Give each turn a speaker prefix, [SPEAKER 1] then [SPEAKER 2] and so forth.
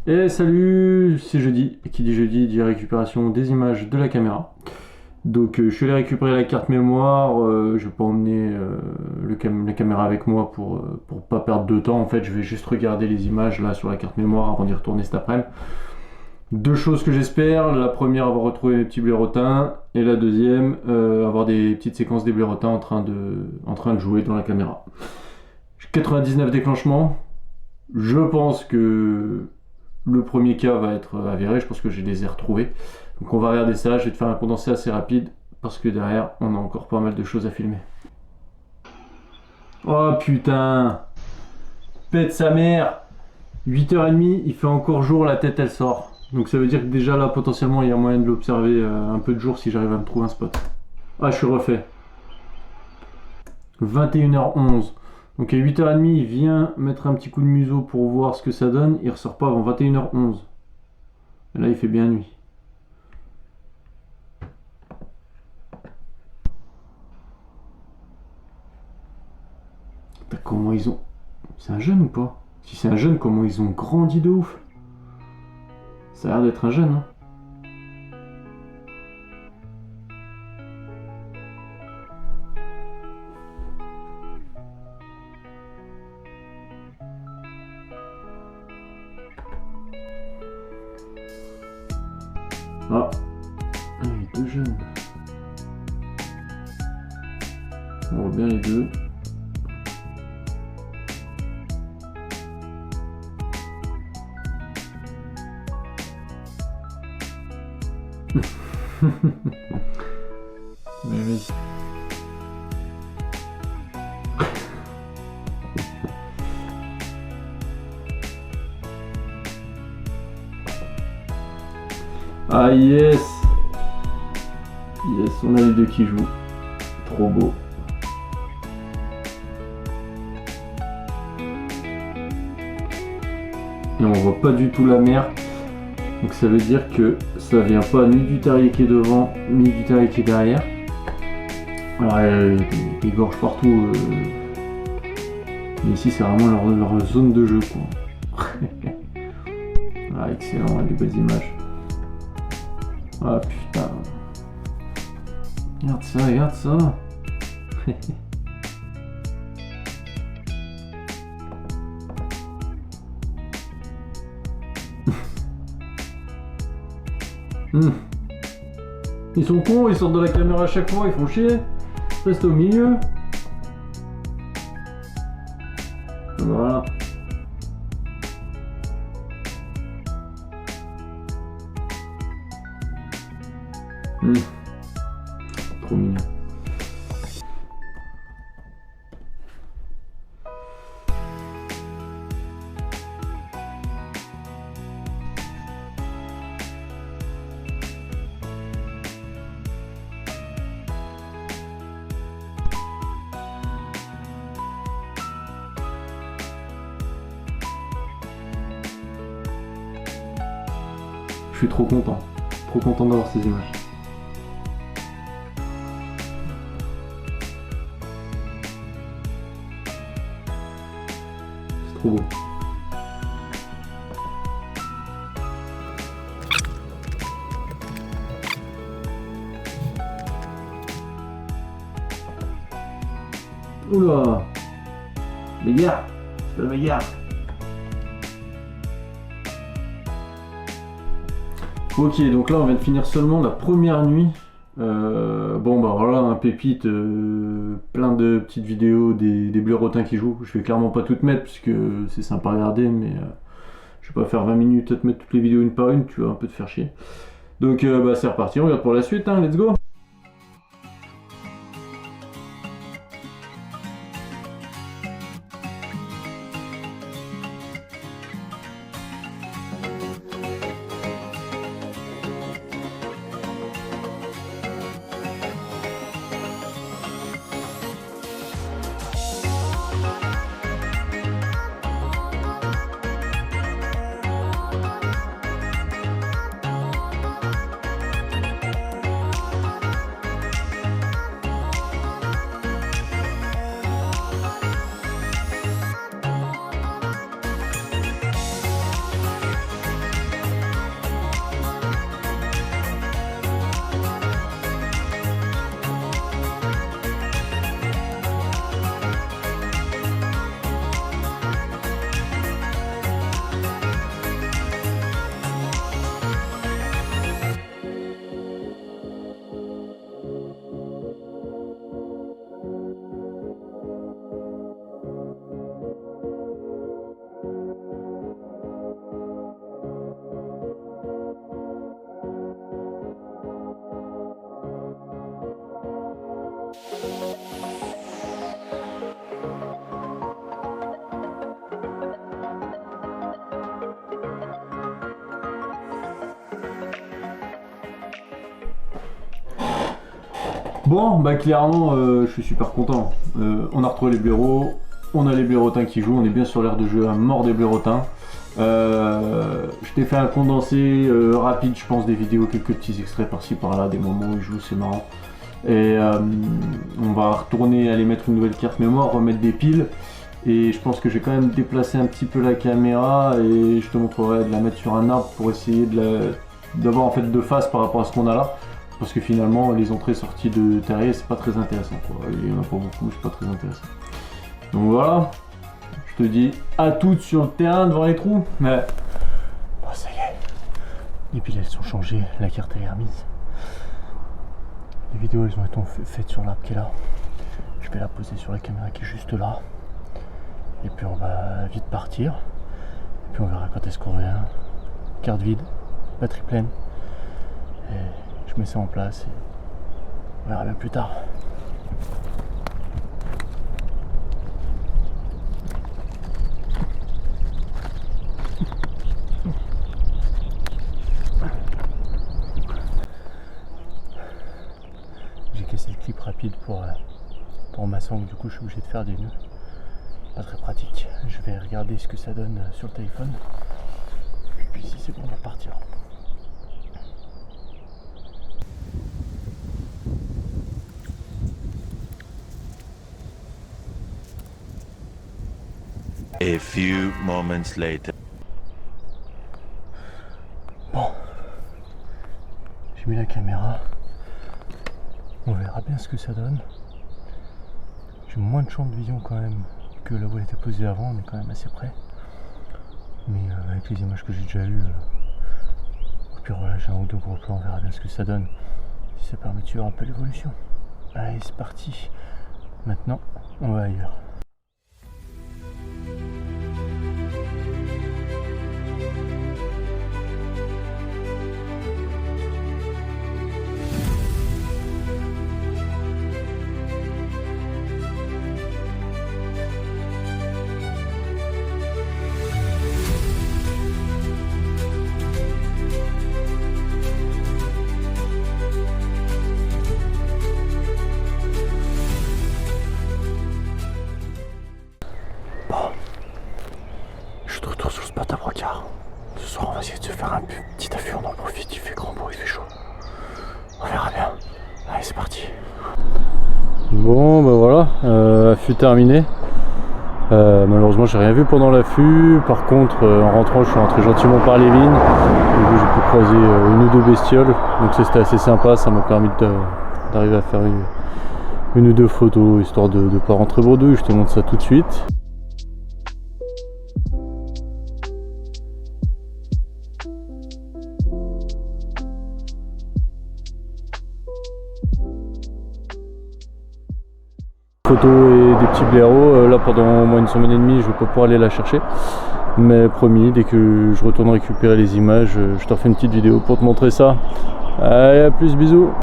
[SPEAKER 1] Et salut, c'est jeudi. Et qui dit jeudi dit récupération des images de la caméra. Donc je suis allé récupérer la carte mémoire. Je vais pas emmener la caméra avec moi pour pas perdre de temps. En fait, je vais juste regarder les images là sur la carte mémoire avant d'y retourner cet après-midi. Deux choses que j'espère. La première, avoir retrouvé mes petits blérotins. Et la deuxième, avoir des petites séquences des blérotins en train de jouer dans la caméra. 99 déclenchements. Je pense que le premier cas va être avéré, je pense que je les ai retrouvés. Donc on va regarder ça, je vais te faire un condensé assez rapide parce que derrière on a encore pas mal de choses à filmer. Oh putain, pète sa mère. 8h30, il fait encore jour, la tête elle sort. Donc ça veut dire que déjà là potentiellement il y a moyen de l'observer un peu de jour si j'arrive à me trouver un spot. Ah, je suis refait. 21h11. Donc à 8h30 il vient mettre un petit coup de museau pour voir ce que ça donne, il ressort pas avant 21h11. Et là il fait bien nuit. Comment ils ont... C'est un jeune ou pas? Si c'est un jeune, comment ils ont grandi de ouf. Ça a l'air d'être un jeune, hein. Ah, les deux jeunes. On voit bien les deux. Mais oui. Ah yes. Yes, on a les deux qui jouent. Trop beau. Et on voit pas du tout la mer. Donc ça veut dire que ça vient pas ni du terrier qui est devant, ni du terrier qui est derrière. Alors des gorges partout. Mais ici c'est vraiment leur zone de jeu quoi. Ah excellent, des belles images. Ah putain. Regarde ça, regarde ça. Ils sont cons, ils sortent de la caméra à chaque fois, ils font chier. Reste au milieu. Voilà. Trop mignon. Je suis trop content d'avoir ces images. C'est trop beau. Oula, bagarre, c'est pas la bagarre. Ok, donc là on vient de finir seulement la première nuit. Bon bah voilà, un pépite, plein de petites vidéos des blérotins qui jouent. Je vais clairement pas toutes mettre puisque c'est sympa à regarder, mais je vais pas faire 20 minutes à te mettre toutes les vidéos une par une, tu vas un peu te faire chier. Donc bah c'est reparti, on regarde pour la suite, hein, let's go. Bon, bah clairement, je suis super content. On a retrouvé les blaireaux, on a les blairotins qui jouent, on est bien sur l'aire de jeu à mort des blairotins. Je t'ai fait un condensé rapide, je pense, des vidéos, quelques petits extraits par-ci par-là, des moments où ils jouent, c'est marrant. Et on va retourner aller mettre une nouvelle carte mémoire, remettre des piles. Et je pense que j'ai quand même déplacé un petit peu la caméra et je te montrerai de la mettre sur un arbre pour essayer d'avoir en fait de face par rapport à ce qu'on a là. Parce que finalement les entrées sorties de terrier c'est pas très intéressant quoi. Il y en a pas beaucoup, c'est pas très intéressant. Donc voilà, je te dis à toutes sur le terrain devant les trous. Mais bon, ça y est, les piles elles sont changées, la carte elle est remise. Les vidéos elles ont été faites sur l'arbre qui est là. Je vais la poser sur la caméra qui est juste là. Et puis on va vite partir. Et puis on verra quand est-ce qu'on revient. Carte vide, batterie pleine. Et je mets ça en place et on verra bien plus tard. J'ai cassé le clip rapide pour ma sangle, du coup je suis obligé de faire des nœuds. Pas très pratique. Je vais regarder ce que ça donne sur le téléphone. Et puis si c'est bon, on va partir.
[SPEAKER 2] A few moments later.
[SPEAKER 1] Bon, j'ai mis la caméra. On verra bien ce que ça donne. J'ai moins de champ de vision quand même que là où elle était posée avant, on est quand même assez près. Mais avec les images que j'ai déjà eues, au pire voilà, j'ai un ou deux gros plans, on verra bien ce que ça donne. Si ça permet de suivre un peu l'évolution. Allez, c'est parti. Maintenant, on va ailleurs. Ce soir, on va essayer de se faire un petit affût, on en profite, il fait grand beau, il fait chaud. On verra bien. Allez, c'est parti. Bon, bah voilà, affût terminé. Malheureusement, j'ai rien vu pendant l'affût. Par contre, en rentrant, je suis rentré gentiment par les vignes. Du coup, j'ai pu croiser une ou deux bestioles. Donc, ça, c'était assez sympa. Ça m'a permis d'arriver à faire une ou deux photos, histoire de ne pas rentrer bredouille. Je te montre ça tout de suite. Photos et des petits blaireaux, là pendant au moins une semaine et demie je vais pas pouvoir aller la chercher, mais promis, dès que je retourne récupérer les images, je te refais une petite vidéo pour te montrer ça. Allez, à plus, bisous.